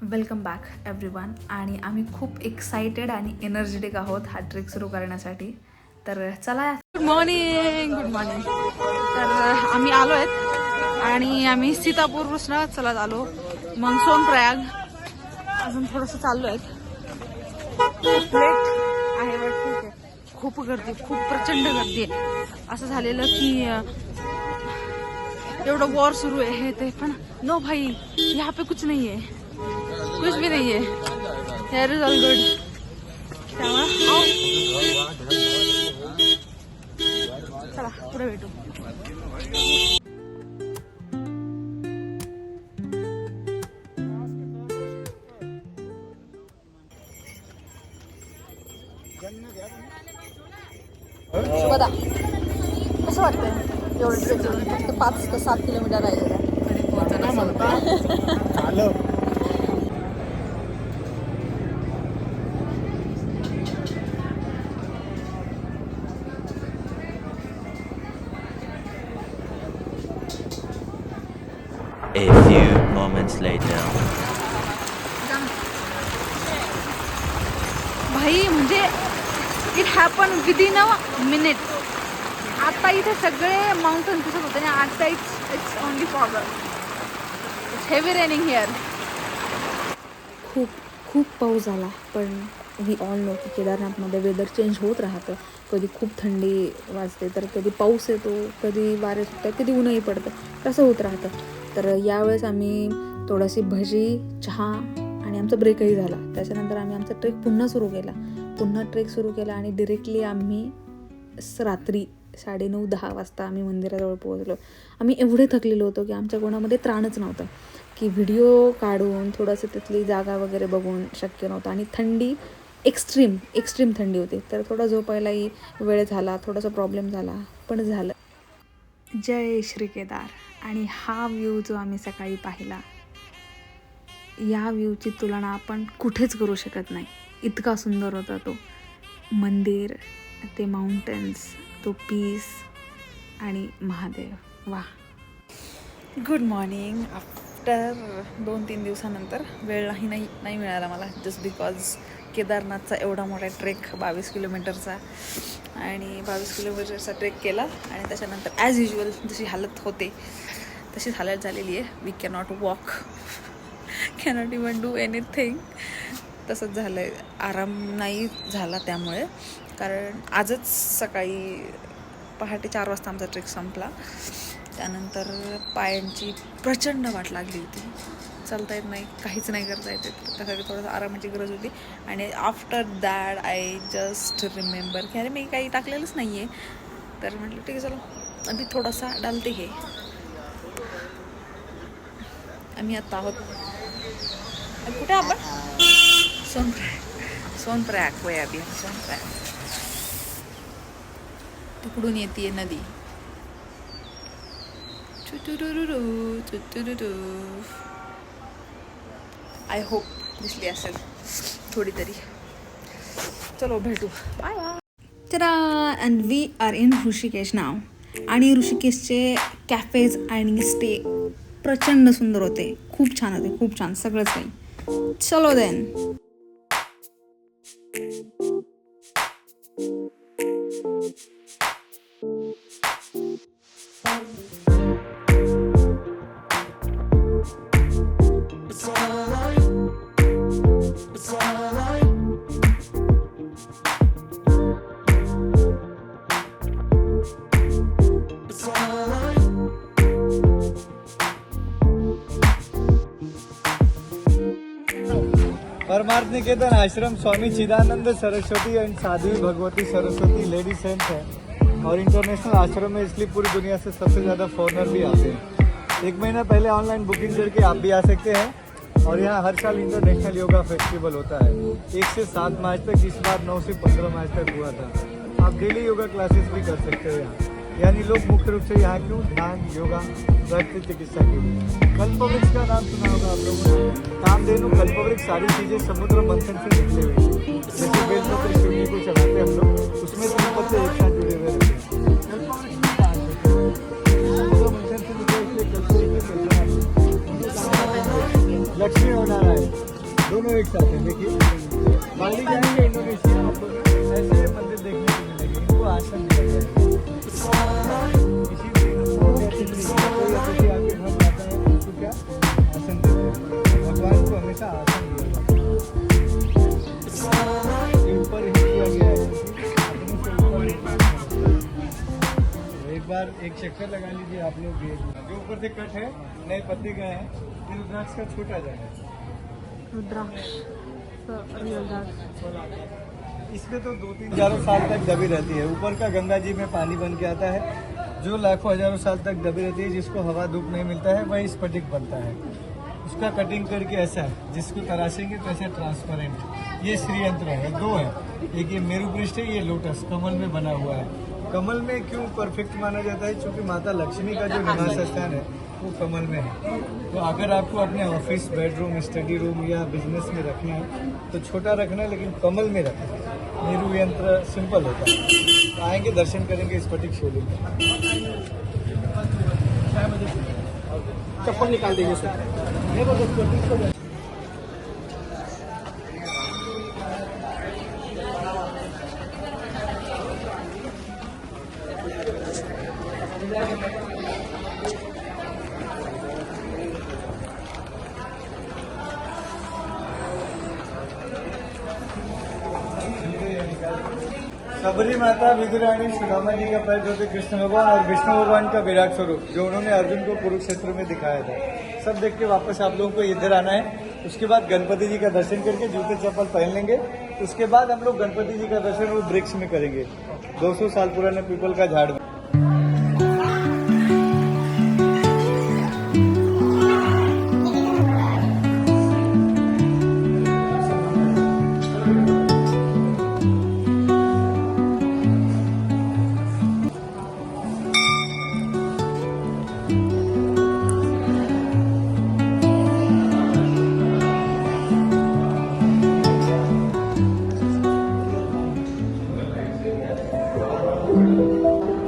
Welcome back everyone. आणि आम्ही खूप एक्सायटेड आणि एनर्जेटिक आहोत हा ट्रेक सुरू करण्यासाठी. तर चला. Good morning. तर आम्ही आलो आहेत आणि आम्ही सीतापूरपासून चलत आलो, मग सोनप्रयाग अजून थोडंसं चाललो आहेत. खूप लेट आहे वाटतं, खूप गर्दी, खूप प्रचंड गर्दी आहे. असं झालेलं की एवढं वॉर सुरू आहे ते पण नो भाई, यहाँ पे कुछ नहीं है, कुछ भी नहीं है, हेयर इज ऑल गुड. चला पुढे भेटू. शुभदा, कसं वाटतंय एवढं ट्रेक करून? फक्त 5 ते 7 किलोमीटर राहिलेलं आहे. A few moments later. भाई म्हणजे it happen within a minute. आता इथे सगळे माउंटन दिसत होते आणि आता it's only fog. It's heavy raining here. खूप पाऊस झाला, पण वी ऑल नो की केदारनाथमध्ये वेदर चेंज होत राहतं. कधी खूप थंडी वाजते, तर कधी पाऊस येतो, कधी वारे सुटतात, कधी ऊनही पडतं, तसं होत राहतं. तर यावेळेस आम्ही थोडीशी भजी, चहा आणि आमचा ब्रेकही झाला. त्याच्यानंतर आम्ही आमचा ट्रेक पुन्हा सुरू केला आणि डिरेक्टली आम्ही रात्री 9:30-10 वाजता आम्ही मंदिराजवळ पोहोचलो. आम्ही एवढे थकलेलो होतो की आमच्या कोणामध्ये त्राणच नव्हतं की व्हिडिओ काढून थोडंसं तिथली जागा वगैरे बघून शक्य नव्हतं. आणि थंडी एक्स्ट्रीम थंडी होती, तर थोडा झोपायलाही वेळ झाला, थोडासा प्रॉब्लेम झाला, पण झालं. जय श्री केदार. आणि हा व्ह्यू जो आम्ही सकाळी पाहिला, या व्ह्यूची तुलना आपण कुठेच करू शकत नाही. इतका सुंदर होता तो मंदिर, ते माउंटन्स, तो पीस आणि महादेव. वा. Good morning. आफ्टर 2-3 दिवसानंतर वेळ नाही मिळाला मला, जस्ट बिकॉज केदारनाथचा एवढा मोठा ट्रेक 22 किलोमीटरचा आणि 22 किलोमीटरचा ट्रेक केला आणि त्याच्यानंतर ॲज युजल जशी हालत होते तशीच हालत झालेली आहे. We cannot walk, cannot even do anything. तसंच झालं आहे. आराम नाही झाला त्यामुळे, कारण आजच सकाळी पहाटे 4 वाजता आमचा ट्रेक संपला. त्यानंतर पायांची प्रचंड वाट लागली होती, चालता येत नाही, काहीच नाही करता येते. त्यासाठी थोडंसं आरामाची गरज होती. आणि after that I just remember की अरे मी काही टाकलेलंच नाही आहे. तर म्हटलं ठीक आहे, चलो अभी थोडासा डालते हे. आम्ही आता आहोत कुठे? आपण सोनप्रयाग वय अभी सोनप्रयाग. तिकडून येते नदी. आय होप दिसली असेल थोडी तरी. चलो भेटू. Bye bye. चला. And we are in Rishikesh नाव. आणि ऋषिकेशचे कॅफेज आणि स्टे प्रचंड सुंदर होते, खूप छान सगळंच काही. चलो then. Parmarth Niketan Ashram Swami Chidanand Saraswati and Sadhvi Bhagwati Saraswati lady saint है और इंटरनेशनल आश्रम है, इसलिए पूरी दुनिया से सबसे ज़्यादा फॉरेनर भी आते हैं. 1 महीना पहले ऑनलाइन बुकिंग करके आप भी आ सकते हैं. और यहाँ हर साल इंटरनेशनल योगा फेस्टिवल होता है. 1 से 7 मार्च तक, इस बार 9 से 15 मार्च तक हुआ था. आप डेली योगा क्लासेस भी कर सकते हो यहाँ. यानी लोग मुख्य रूप से यहाँ क्यों ध्यान, योगा, रक्त चिकित्सा के लिए. कल्पवृक्ष का नाम सुना होगा आप लोगों ने. कामधेनु, कल्पवृक्ष सारी चीजें समुद्र मंथन से निकले हुए. जैसे बेलपत्र शिव जी को चढ़ाते हम लोग, उसमें 3 पत्ते एक साथ जुड़े हुए रहते हैं. समुद्र मंथन से निकले, इसलिए लक्ष्मी होना है. दोनों एक साथ है। देखिए बाली जाएंगे इंडोनेशिया, आप लोग ऐसे मंदिर देखने को मिलेंगे। इनको आसन दिया गया है। किसी भी कोई अतिथि आपके घर आता है उसको क्या आसन देते हैं। भगवान को हमेशा आसन दिया जाता है। ये ऊपर ही किया गया है, अपने से ऊपर ही। एक बार एक चक्कर लगा लीजिए आप लोग भी। जो ऊपर से कट है नए पत्ते गए हैं, ये रुद्राक्ष का छोटा जाएगा। रुद्राक्ष रियल झाड. इसमें तो 2-3 साल तक दबी रहती है। ऊपर का गंगा जी में पानी बन के आता है, जो लाखों हजारों साल तक दबी रहती है। जिसको हवा धूप नहीं मिलता है वही स्फटिक बनता है। उसका कटिंग करके ऐसा है, जिसको तराशेंगे तो ऐसा ट्रांसपेरेंट। ये श्रीयंत्र है, दो है, एक ये मेरु पृष्ठ है, ये लोटस कमल में बना हुआ है। कमल में क्यों परफेक्ट माना जाता है? क्योंकि माता लक्ष्मी का जो निवास स्थान है वो कमल में है। तो अगर आपको अपने ऑफिस, बेडरूम, स्टडी रूम या बिजनेस में रखना है तो छोटा रखना है, लेकिन कमल में रखना है। मेरु यंत्र सिंपल होता है। तो आएंगे, दर्शन करेंगे स्फटिक शिवलिंग का। चप्पल निकाल देंगे सर। सबरी माता विदुरानी सुदामा जी का पैर धोते कृष्ण भगवान और विष्णु भगवान का विराट स्वरूप जो उन्होंने अर्जुन को कुरुक्षेत्र में दिखाया था। सब देख के वापस आप लोगों को इधर आना है। उसके बाद गणपति जी का दर्शन करके जूते चप्पल पहन लेंगे। उसके बाद हम लोग गणपति जी का दर्शन वो वृक्ष में करेंगे, 200 साल पुराने पीपल का झाड़ में।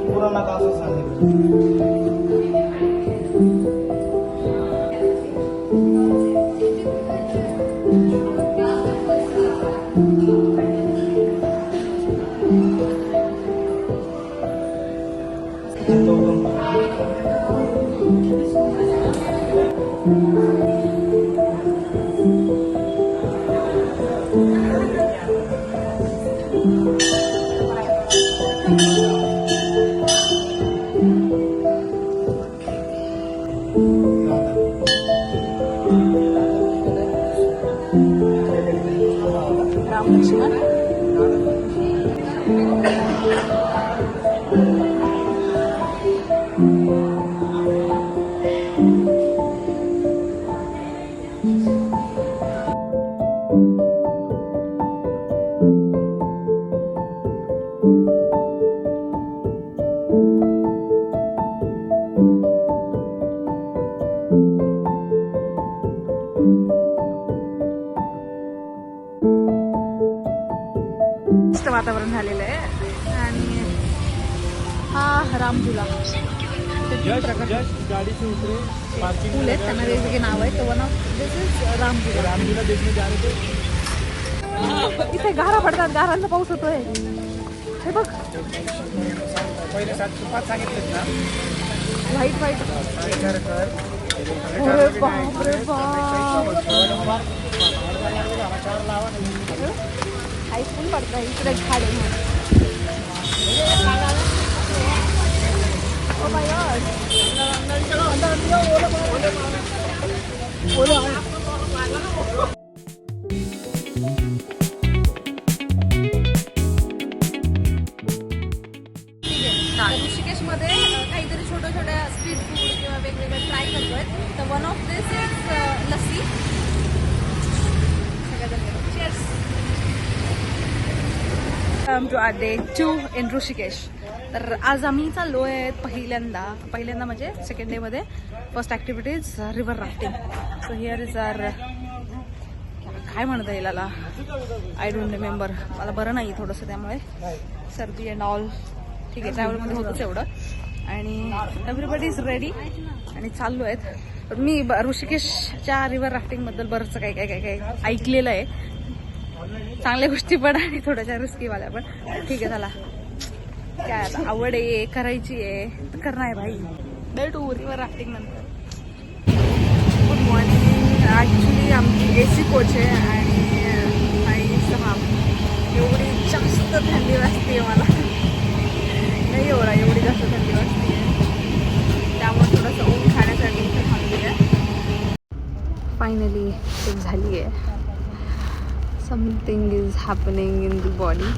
पुराना कासो राम लक्ष्मण. मस्त वातावरण झालेलं आहे आणि हा रामझुला. गाड़ी से उतरे, पार्किंग फूल आहेत, त्यांना वेगवेगळे नाव आहेत. One of this is Ram Jhula. Ramlila देखने जा रहे थे। इथे गारा पडतात, गारांचा पाऊस होतोय. हे बघ पहिले 705 सांगितलेत ना, व्हाईट व्हाईट. कर कर अरे बाप रे बाप. हायस्कूल पडतं इकडे झाड आहे. Oh my God. ऋषिकेशमध्ये काहीतरी छोट्या छोट्या स्ट्रीट फूड किंवा वेगवेगळे ट्राय करतोय. तर one of this is lassi. Cheers. To our day 2 in Rishikesh. तर आज आम्ही चाललो आहे पहिल्यांदा म्हणजे सेकंड डे मध्ये. First activity is river rafting. So here is our, काय म्हणता येईल याला, आय डोंट रिमेंबर. मला बरं नाही थोडंसं, त्यामुळे सर्दी अँड ऑल. ठीक आहे, ट्रॅव्हलमध्ये होतंच एवढं. आणि एव्हरीबडी इज रेडी आणि चाललो आहेत. मी ऋषिकेशच्या रिव्हर राफ्टिंगबद्दल बरंचसं काही ऐकलेलं आहे. चांगल्या गोष्टी पण आणि थोड्याशा रिस्कीवाल्या पण. ठीक आहे, चला काय आता आवड आहे, करायची आहे तर करणार आहे भाई. भेटू रिव्हर राफ्टिंग नंतर. Good morning. ॲक्च्युली आमची AC कोच आहे आणि आई साहेब एवढी जास्त थंडी वाजते मला. नाही एवढी जास्त थंडी वाजते त्यामुळे थोडंसं ऊन खाण्यासाठी इथे थांबली आहे. फायनली ट्रिप झाली आहे. Something is happening in the body.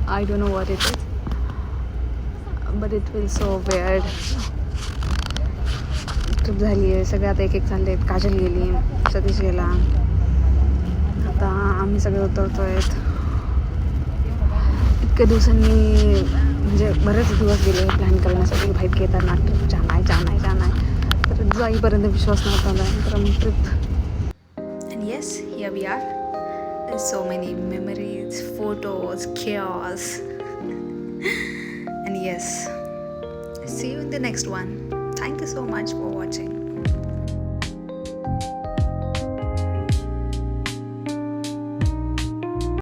I don't know what it is but it will so weird. Trip झाली आहे. सगळे आता एक चालले आहेत. काजल गेली, सतीश गेला, आता आम्ही सगळे उतरतो आहेत. इतक्या दिवसांनी म्हणजे बरेच दिवस गेले प्लॅन करण्यासाठी भाई केदारनाथ ट्रिप जाणं आहे तर जाईपर्यंत विश्वास नव्हता आला. तर मग trip and yes here we are. So many memories, photos, chaos and yes, see you in the next one. Thank you so much for watching.